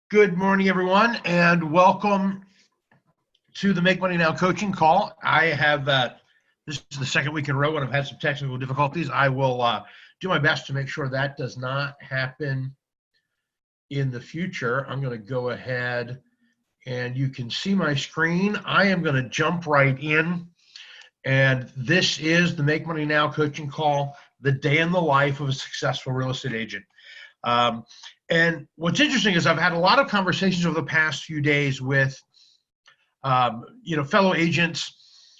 Good morning, everyone, and welcome to the Make Money Now coaching call. I have this is the second week in a row when I've had some technical difficulties. I will do my best to make sure that does not happen in the future. I'm going to go ahead and you can see my screen. I am going to jump right in, and this is the Make Money Now coaching call, the day in the life of a successful real estate agent. And what's interesting is I've had a lot of conversations over the past few days with, fellow agents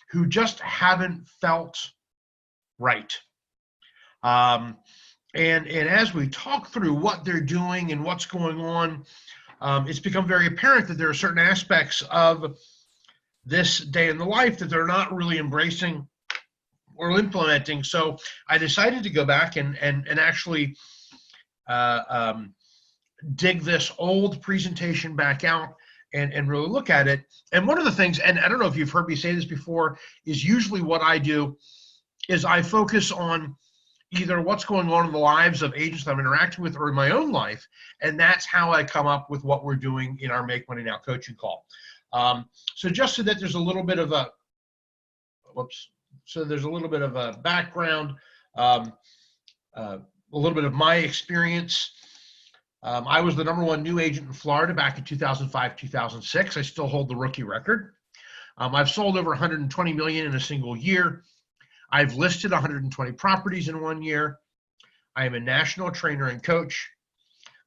who just haven't felt right. And as we talk through what they're doing and what's going on, it's become very apparent that there are certain aspects of this day in the life that they're not really embracing or implementing. So I decided to go back and actually dig this old presentation back out and really look at it. And one of the things, and I don't know if you've heard me say this before, is usually what I do is I focus on either what's going on in the lives of agents that I'm interacting with or in my own life, and that's how I come up with what we're doing in our Make Money Now coaching call. So just so that there's a little bit of a, there's a little bit of a background, a little bit of my experience. I was the #1 new agent in Florida back in 2005, 2006. I still hold the rookie record. I've sold over 120 million in a single year. I've listed 120 properties in 1 year. I am a national trainer and coach.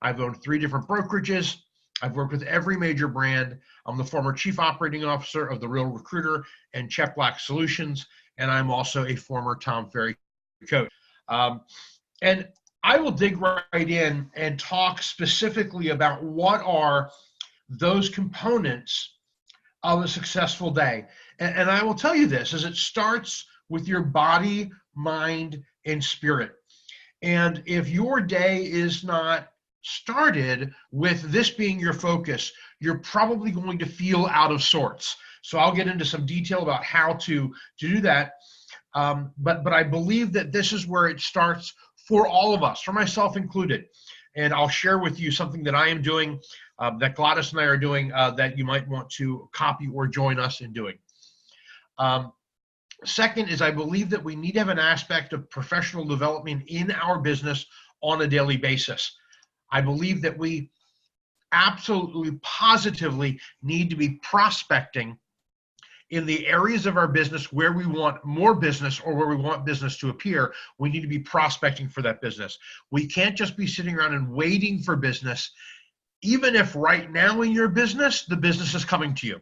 I've owned 3 different brokerages. I've worked with every major brand. I'm the former chief operating officer of the Real Recruiter and Check Black Solutions, and I'm also a former Tom Ferry coach. And I will dig right in and talk specifically about what are those components of a successful day. And I will tell you this, is it starts with your body, mind, and spirit. And if your day is not started with this being your focus, you're probably going to feel out of sorts. So I'll get into some detail about how to do that. But I believe that this is where it starts for all of us, for myself included. And I'll share with you something that I am doing, that Gladys and I are doing, that you might want to copy or join us in doing. Second is I believe that we need to have an aspect of professional development in our business on a daily basis. I believe that we absolutely, positively need to be prospecting in the areas of our business where we want more business or where we want business to appear. We need to be prospecting for that business. We can't just be sitting around and waiting for business, even if right now in your business, the business is coming to you.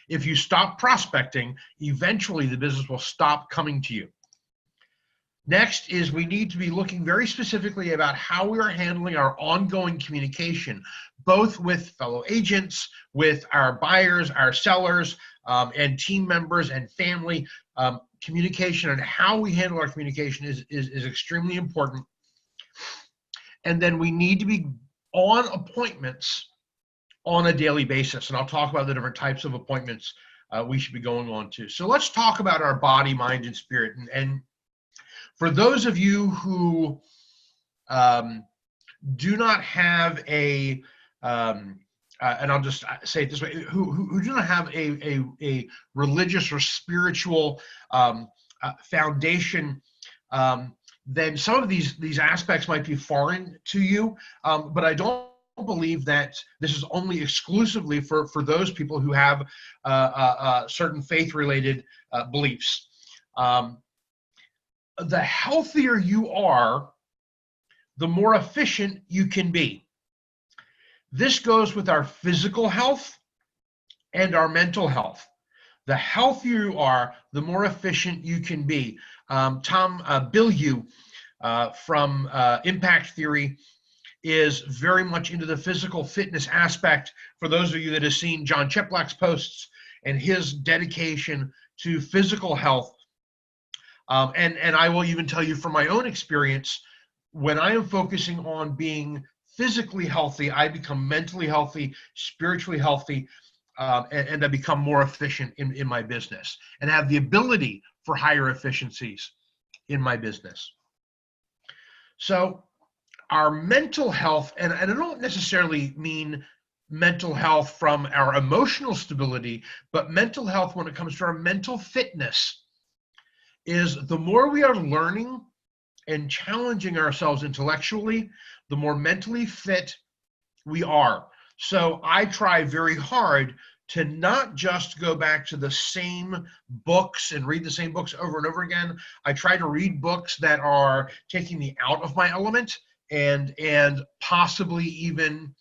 If you stop prospecting, eventually the business will stop coming to you. Next is we need to be looking very specifically about how we are handling our ongoing communication, both with fellow agents, with our buyers, our sellers, and team members and family. Communication and how we handle our communication is extremely important. And then we need to be on appointments on a daily basis. And I'll talk about the different types of appointments we should be going on to. So let's talk about our body, mind, and spirit. And for those of you who do not have a, and I'll just say it this way, who do not have a religious or spiritual foundation, then some of these aspects might be foreign to you, but I don't believe that this is only exclusively for those people who have certain faith-related beliefs. The healthier you are, the more efficient you can be. This goes with our physical health and our mental health. The healthier you are, the more efficient you can be. Tom Bilyeu from Impact Theory is very much into the physical fitness aspect. For those of you that have seen John Cheplack's posts and his dedication to physical health, and I will even tell you from my own experience, when I am focusing on being physically healthy, I become mentally healthy, spiritually healthy, and I become more efficient in my business and have the ability for higher efficiencies in my business. So our mental health, and I don't necessarily mean mental health from our emotional stability, but mental health when it comes to our mental fitness is the more we are learning and challenging ourselves intellectually, the more mentally fit we are. So I try very hard to not just go back to the same books and read the same books over and over again. I try to read books that are taking me out of my element and possibly even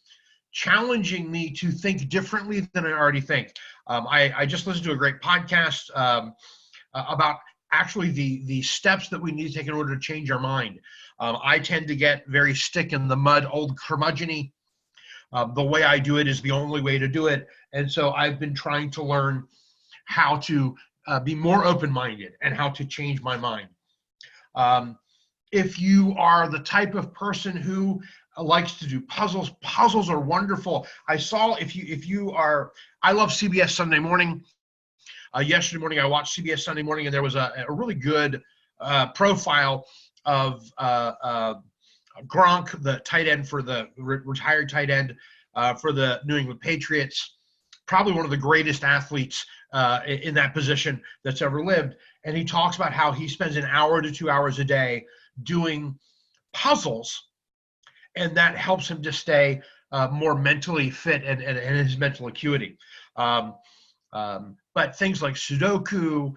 challenging me to think differently than I already think. I just listened to a great podcast about actually the steps that we need to take in order to change our mind. I tend to get very stick in the mud, old curmudgeon-y. The way I do it is the only way to do it. And so I've been trying to learn how to be more open-minded and how to change my mind. If you are the type of person who likes to do puzzles, puzzles are wonderful. I saw if you are, I love CBS Sunday Morning. Yesterday morning, I watched CBS Sunday Morning, and there was a really good profile of Gronk, the tight end for the retired tight end for the New England Patriots, probably one of the greatest athletes in that position that's ever lived. And he talks about how he spends an hour to 2 hours a day doing puzzles, and that helps him to stay more mentally fit and his mental acuity. But things like Sudoku,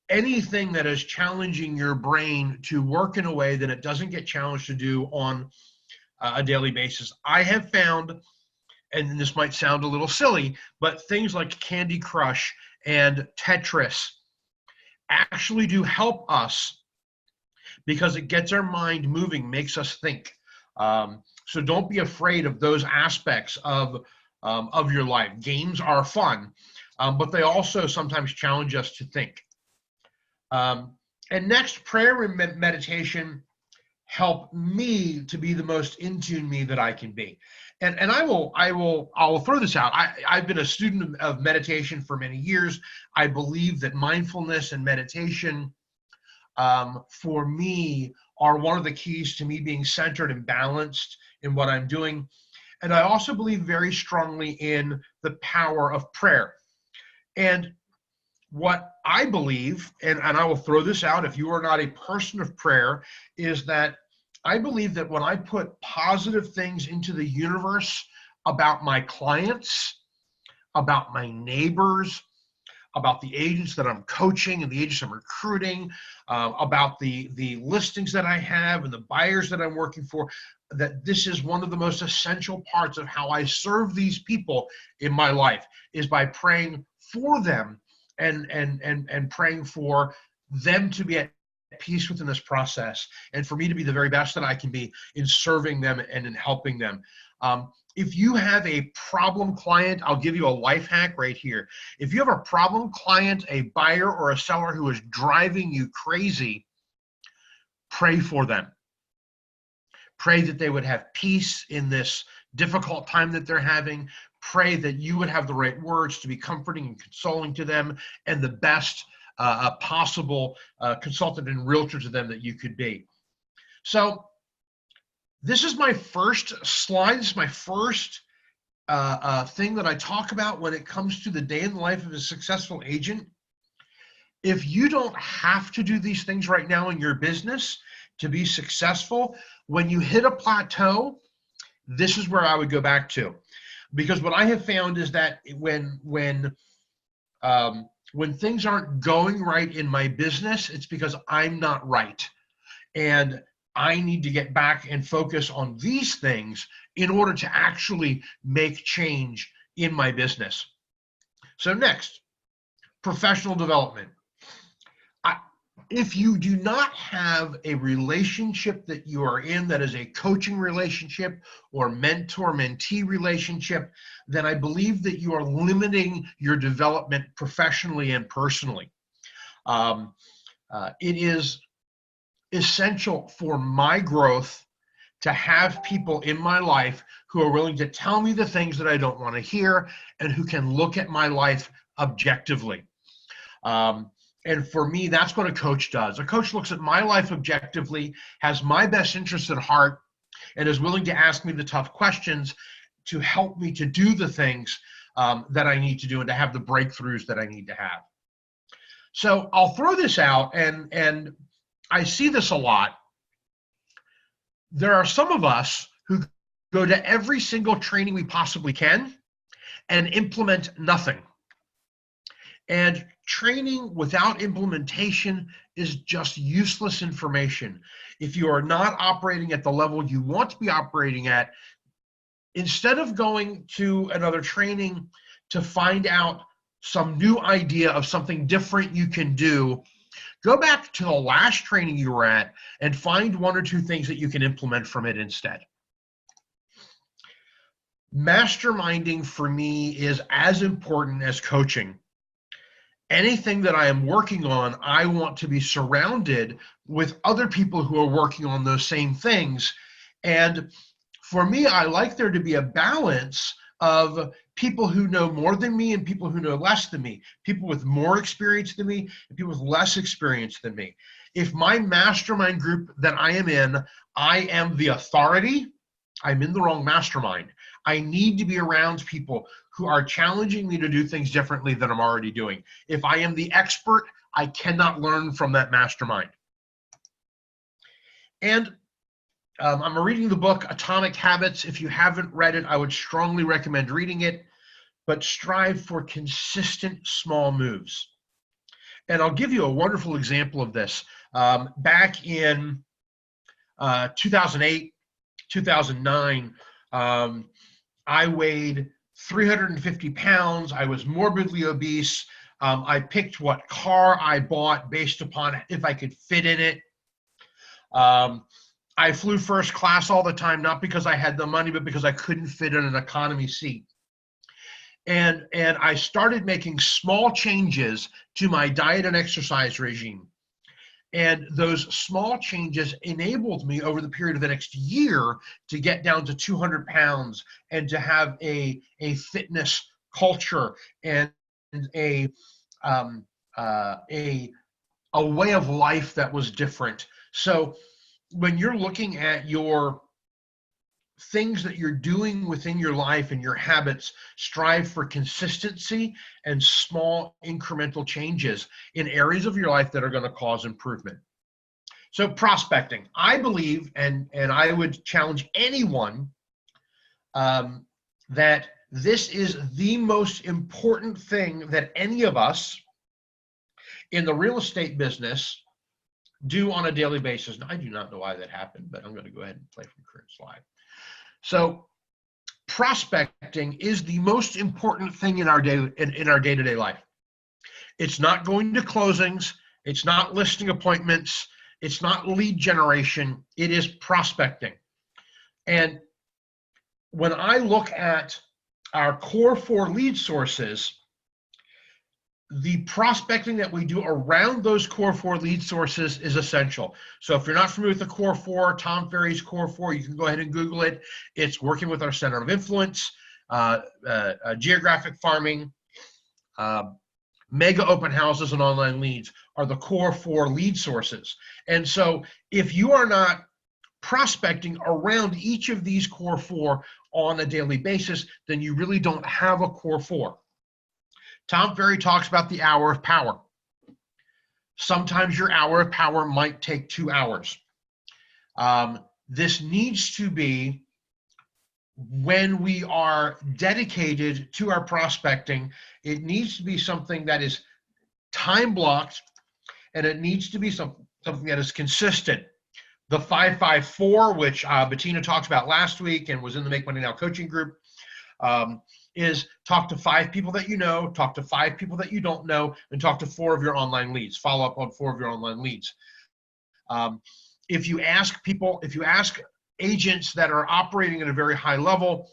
anything that is challenging your brain to work in a way that it doesn't get challenged to do on a daily basis. I have found, and this might sound a little silly, but things like Candy Crush and Tetris actually do help us because it gets our mind moving, makes us think. So don't be afraid of those aspects of your life. Games are fun, but they also sometimes challenge us to think. And next, prayer and meditation help me to be the most in tune me that I can be. And I will throw this out. I've been a student of meditation for many years. I believe that mindfulness and meditation for me are one of the keys to me being centered and balanced in what I'm doing. And I also believe very strongly in the power of prayer. And what I believe, and I will throw this out if you are not a person of prayer, is that I believe that when I put positive things into the universe about my clients, about my neighbors, about the agents that I'm coaching and the agents I'm recruiting, about the listings that I have and the buyers that I'm working for, that this is one of the most essential parts of how I serve these people in my life, is by praying for them and praying for them to be at peace within this process, and for me to be the very best that I can be in serving them and in helping them. If you have a problem client, I'll give you a life hack right here. If you have a problem client, a buyer or a seller who is driving you crazy, pray for them. Pray that they would have peace in this difficult time that they're having. Pray that you would have the right words to be comforting and consoling to them, and the best possible consultant and realtor to them that you could be. So this is my first slide. This is my first thing that I talk about when it comes to the day in the life of a successful agent. If you don't have to do these things right now in your business to be successful, when you hit a plateau, this is where I would go back to. Because what I have found is that when things aren't going right in my business, it's because I'm not right. And I need to get back and focus on these things in order to actually make change in my business. So next, professional development. If you do not have a relationship that you are in that is a coaching relationship or mentor-mentee relationship, then I believe that you are limiting your development professionally and personally. It is essential for my growth to have people in my life who are willing to tell me the things that I don't want to hear and who can look at my life objectively. And for me, that's what a coach does. A coach looks at my life objectively, has my best interests at heart, and is willing to ask me the tough questions to help me to do the things that I need to do and to have the breakthroughs that I need to have. So I'll throw this out, and I see this a lot. There are some of us who go to every single training we possibly can and implement nothing. And training without implementation is just useless information. If you are not operating at the level you want to be operating at, instead of going to another training to find out some new idea of something different you can do, go back to the last training you were at and find one or two things that you can implement from it instead. Masterminding for me is as important as coaching. Anything that I am working on, I want to be surrounded with other people who are working on those same things. And for me, I like there to be a balance of people who know more than me and people who know less than me, people with more experience than me and people with less experience than me. If my mastermind group that I am in, I am the authority, I'm in the wrong mastermind. I need to be around people who are challenging me to do things differently than I'm already doing. If I am the expert, I cannot learn from that mastermind. And I'm reading the book Atomic Habits. If you haven't read it, I would strongly recommend reading it, but strive for consistent small moves. And I'll give you a wonderful example of this. Back in 2008, 2009, I weighed 350 pounds. I was morbidly obese. I picked what car I bought based upon if I could fit in it. I flew first class all the time, not because I had the money, but because I couldn't fit in an economy seat. And I started making small changes to my diet and exercise regime. And those small changes enabled me over the period of the next year to get down to 200 pounds and to have a fitness culture and a way of life that was different. So when you're looking at your things that you're doing within your life and your habits, strive for consistency and small incremental changes in areas of your life that are going to cause improvement. So prospecting, I believe, and I would challenge anyone that this is the most important thing that any of us in the real estate business do on a daily basis. Now, I do not know why that happened, but I'm going to go ahead and play from current slide. So prospecting is the most important thing in our day-to-day life. It's not going to closings. It's not listing appointments. It's not lead generation. It is prospecting. And when I look at our core 4 lead sources, the prospecting that we do around those core 4 lead sources is essential. So if you're not familiar with the core 4, Tom Ferry's core 4, you can go ahead and Google it. It's working with our center of influence, geographic farming, mega open houses, and online leads are the core 4 lead sources. And so if you are not prospecting around each of these core 4 on a daily basis, then you really don't have a core 4. Tom Ferry talks about the hour of power. Sometimes your hour of power might take 2 hours. This needs to be, when we are dedicated to our prospecting, it needs to be something that is time blocked, and it needs to be something that is consistent. The 5-5-4, which Bettina talked about last week and was in the Make Money Now coaching group, is talk to 5 people that you know, talk to 5 people that you don't know, and talk to 4 of your online leads. Follow up on 4 of your online leads. If you ask agents that are operating at a very high level,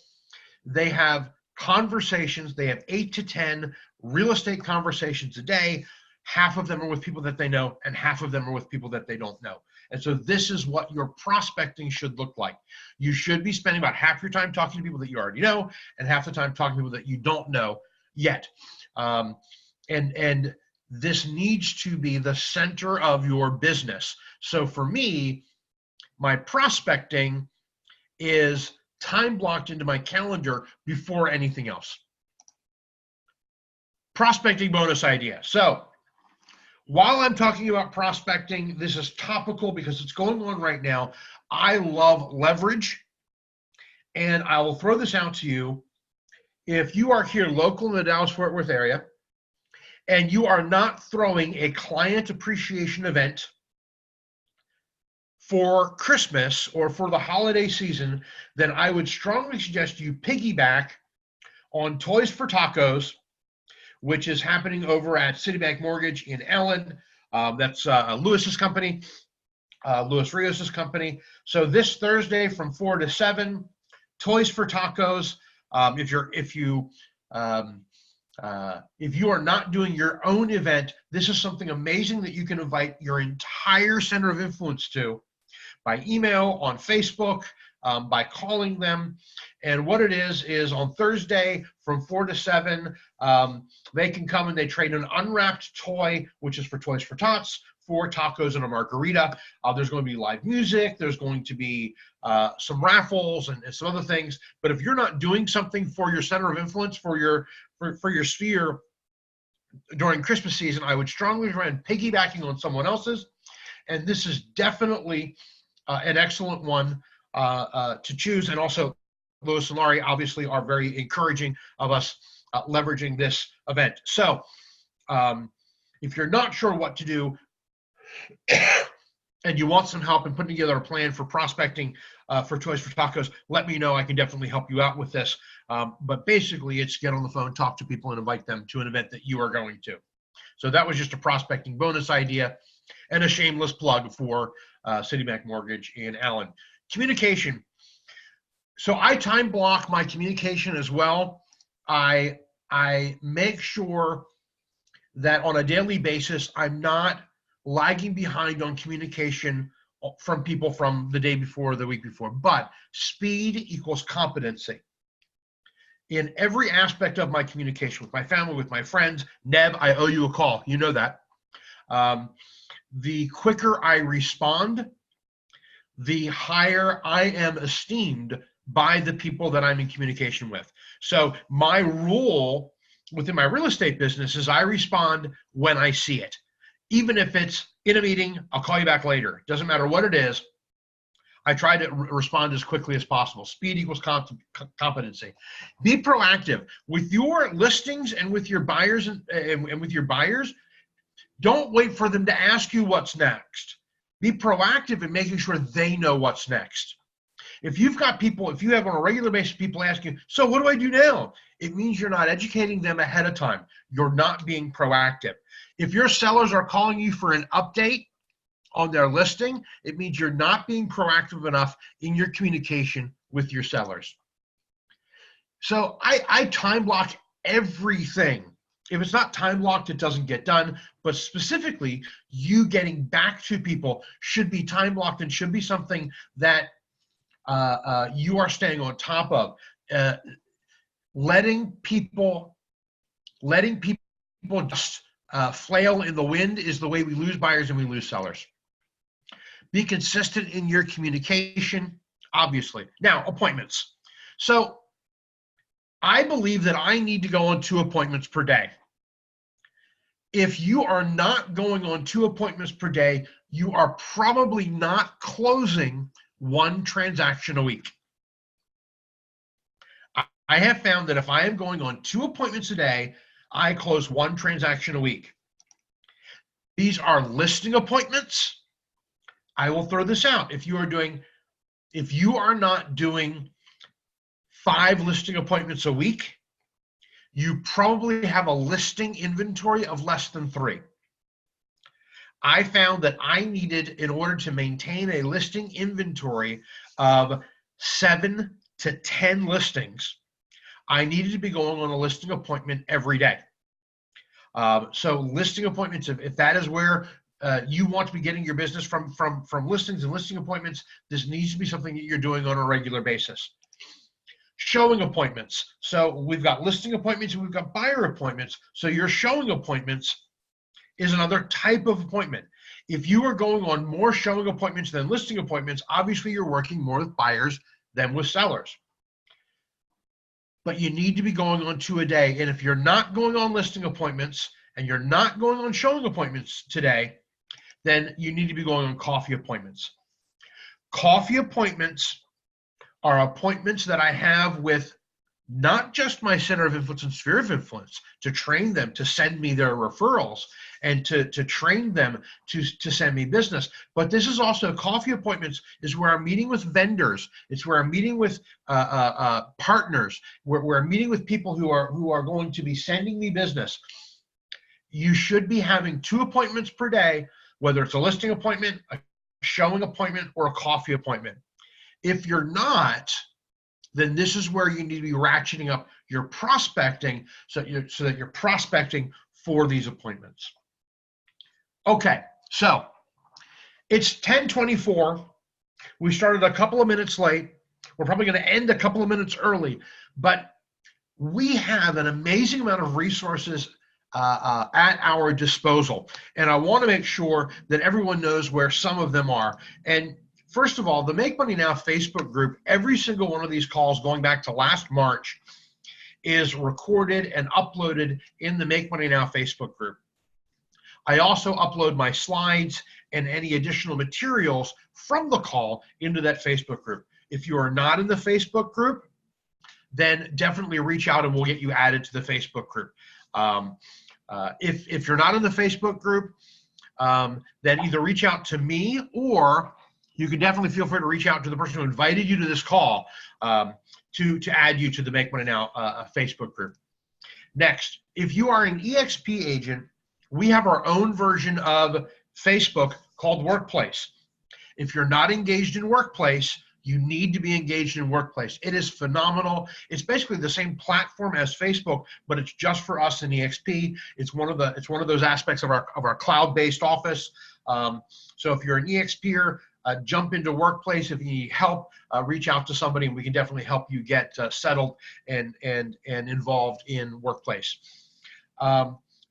they have conversations. They have 8 to 10 real estate conversations a day. Half of them are with people that they know, and half of them are with people that they don't know. And so this is what your prospecting should look like. You should be spending about half your time talking to people that you already know and half the time talking to people that you don't know yet. And this needs to be the center of your business. So for me, my prospecting is time blocked into my calendar before anything else. Prospecting bonus idea. So while I'm talking about prospecting, this is topical because it's going on right now. I love leverage, and I will throw this out to you. If you are here local in the Dallas-Fort Worth area and you are not throwing a client appreciation event for Christmas or for the holiday season, then I would strongly suggest you piggyback on Toys for Tacos, which is happening over at Citibank Mortgage in Allen. That's Lewis's company, Luis Rios's company. So this Thursday from 4 to 7, Toys for Tacos. If you are not doing your own event, this is something amazing that you can invite your entire center of influence to by email, on Facebook, by calling them. And what it is on Thursday from 4 to 7, they can come and they trade an unwrapped toy, which is for Toys for Tots, for tacos and a margarita. There's going to be live music. There's going to be some raffles and some other things. But if you're not doing something for your center of influence, for your sphere during Christmas season, I would strongly recommend piggybacking on someone else's. And this is definitely an excellent one to choose. And also, Louis and Laurie obviously are very encouraging of us leveraging this event. So if you're not sure what to do and you want some help in putting together a plan for prospecting for Toys for Tacos, let me know. I can definitely help you out with this. But basically, it's get on the phone, talk to people, and invite them to an event that you are going to. So that was just a prospecting bonus idea and a shameless plug for Citibank Mortgage in Allen. Communication. So I time block my communication as well. I make sure that on a daily basis, I'm not lagging behind on communication from people from the day before, the week before. But speed equals competency. In every aspect of my communication with my family, with my friends, Neb, I owe you a call. You know that. The quicker I respond, the higher I am esteemed by the people that I'm in communication with. So my rule within my real estate business is I respond when I see it. Even if it's in a meeting, I'll call you back later. Doesn't matter what it is. I try to respond as quickly as possible. Speed equals competency. Be proactive with your listings and with your buyers and with your buyers. Don't wait for them to ask you what's next. Be proactive in making sure they know what's next. If you've got people, if you have on a regular basis people asking, so what do I do now? It means you're not educating them ahead of time. You're not being proactive. If your sellers are calling you for an update on their listing, it means you're not being proactive enough in your communication with your sellers. So I time block everything. If it's not time blocked, it doesn't get done. But specifically, you getting back to people should be time blocked and should be something that you are staying on top of. Letting people just flail in the wind is the way we lose buyers and we lose sellers. Be consistent in your communication, obviously. Now, appointments. So I believe that I need to go on 2 appointments per day. If you are not going on 2 appointments per day, you are probably not closing 1 transaction a week. I have found that if I am going on 2 appointments a day, I close 1 transaction a week. These are listing appointments. I will throw this out. If you are not doing 5 listing appointments a week, you probably have a listing inventory of less than 3. I found that I needed, in order to maintain a listing inventory of 7 to 10 listings, I needed to be going on a listing appointment every day. So listing appointments, if that is where you want to be getting your business from listings and listing appointments, this needs to be something that you're doing on a regular basis. Showing appointments. So we've got listing appointments and we've got buyer appointments. So your showing appointments is another type of appointment. If you are going on more showing appointments than listing appointments, obviously you're working more with buyers than with sellers. but you need to be going on 2 a day. And if you're not going on listing appointments and you're not going on showing appointments today, then you need to be going on coffee appointments. Coffee appointments are appointments that I have with not just my center of influence and sphere of influence to train them to send me their referrals and to train them to send me business. But this is also coffee appointments is where I'm meeting with vendors. It's where I'm meeting with partners, where I'm meeting with people who are going to be sending me business. You should be having 2 appointments per day, whether it's a listing appointment, a showing appointment, or a coffee appointment. If you're not, then this is where you need to be ratcheting up your prospecting so that you're prospecting for these appointments. Okay, so it's 10:24. We started a couple of minutes late. We're probably going to end a couple of minutes early, but we have an amazing amount of resources at our disposal. And I want to make sure that everyone knows where some of them are. And first of all, the Make Money Now Facebook group, every single one of these calls going back to last March is recorded and uploaded in the Make Money Now Facebook group. I also upload my slides and any additional materials from the call into that Facebook group. If you are not in the Facebook group, then definitely reach out and we'll get you added to the Facebook group. If you're not in the Facebook group, then either reach out to me or you can definitely feel free to reach out to the person who invited you to this call to add you to the Make Money Now Facebook group. Next, if you are an EXP agent, we have our own version of Facebook called Workplace. If you're not engaged in Workplace, you need to be engaged in Workplace. It is phenomenal. It's basically the same platform as Facebook, but it's just for us in EXP. It's one of those aspects of our cloud-based office. So if you're an EXPer, jump into Workplace. If you need help, reach out to somebody, and we can definitely help you get settled and involved in Workplace.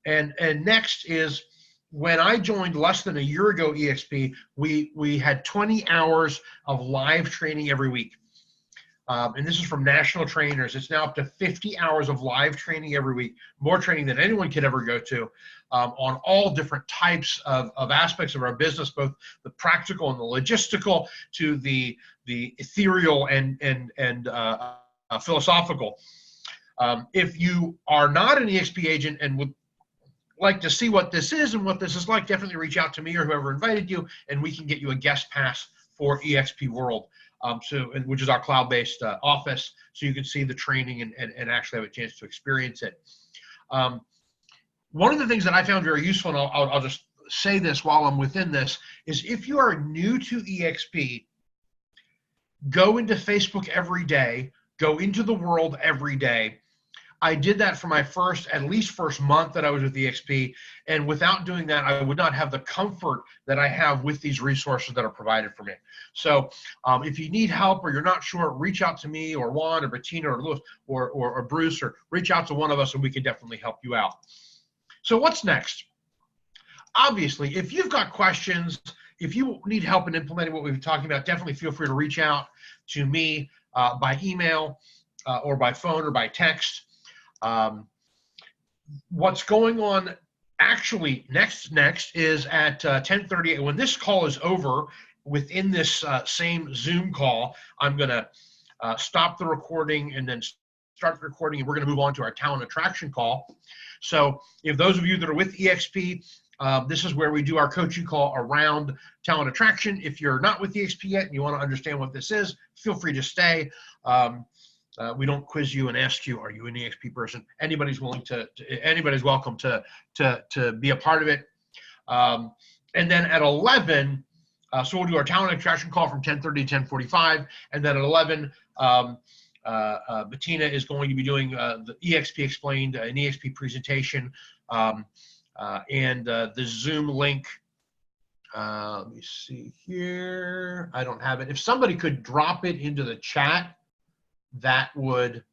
And next is, when I joined less than a year ago EXP, we had 20 hours of live training every week. And this is from national trainers. It's now up to 50 hours of live training every week, more training than anyone could ever go to, on all different types of aspects of our business, both the practical and the logistical to the ethereal and philosophical. If you are not an EXP agent and would like to see what this is and what this is like, definitely reach out to me or whoever invited you, and we can get you a guest pass for EXP World, which is our cloud-based office, so you can see the training and actually have a chance to experience it. One of the things that I found very useful, and I'll just say this while I'm within this, is if you are new to EXP, go into Facebook every day, go into the world every day. I did that for my first month that I was with EXP, and without doing that, I would not have the comfort that I have with these resources that are provided for me. So if you need help or you're not sure, reach out to me or Juan or Bettina or Louis or Bruce, or reach out to one of us and we can definitely help you out. So what's next? Obviously, if you've got questions, if you need help in implementing what we've been talking about, definitely feel free to reach out to me by email or by phone or by text. What's going on actually next is at 10:30. When this call is over, within this same Zoom call, I'm going to stop the recording and then start the recording, and we're going to move on to our talent attraction call. So if those of you that are with EXP, this is where we do our coaching call around talent attraction. If you're not with EXP yet and you want to understand what this is, feel free to stay. We don't quiz you and ask you, are you an EXP person? Anybody's welcome to be a part of it. And then at 11, so we'll do our talent attraction call from 10:30 to 10:45, and then at 11, Bettina is going to be doing the EXP Explained, an EXP presentation, and the Zoom link. Let me see here. I don't have it. If somebody could drop it into the chat, that would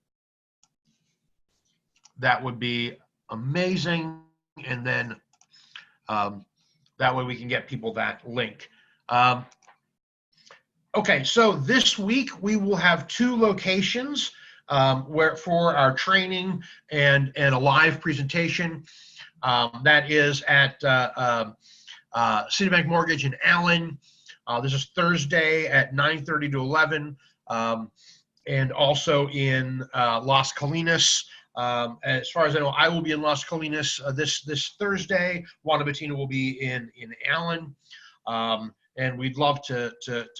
be amazing, and then that way we can get people that link. Okay, so this week we will have 2 locations. where for our training and a live presentation. That is at Citibank Mortgage in Allen. This is Thursday at 9:30 to 11, and also in Las Colinas. As far as I know, I will be in Las Colinas this Thursday. Juana Bettina will be in Allen. And we'd love to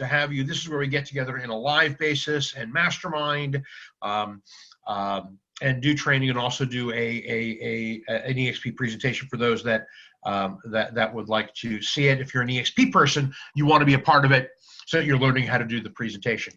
have you. This is where we get together in a live basis and mastermind, and do training, and also do an EXP presentation for those that would like to see it. If you're an EXP person, you want to be a part of it, so that you're learning how to do the presentation.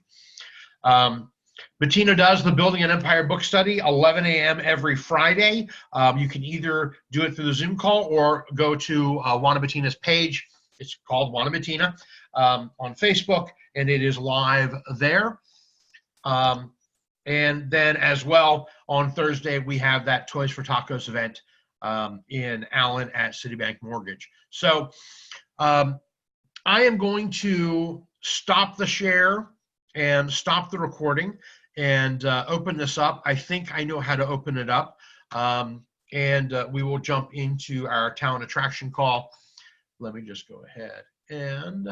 Bettina does the Building an Empire book study, 11 a.m. every Friday. You can either do it through the Zoom call or go to Juana Bettina's page. It's called Juana Bettina on Facebook, and it is live there. And then as well, on Thursday, we have that Toys for Tacos event in Allen at Citibank Mortgage. So I am going to stop the share and stop the recording and open this up. I think I know how to open it up. And we will jump into our talent attraction call. Let me just go ahead and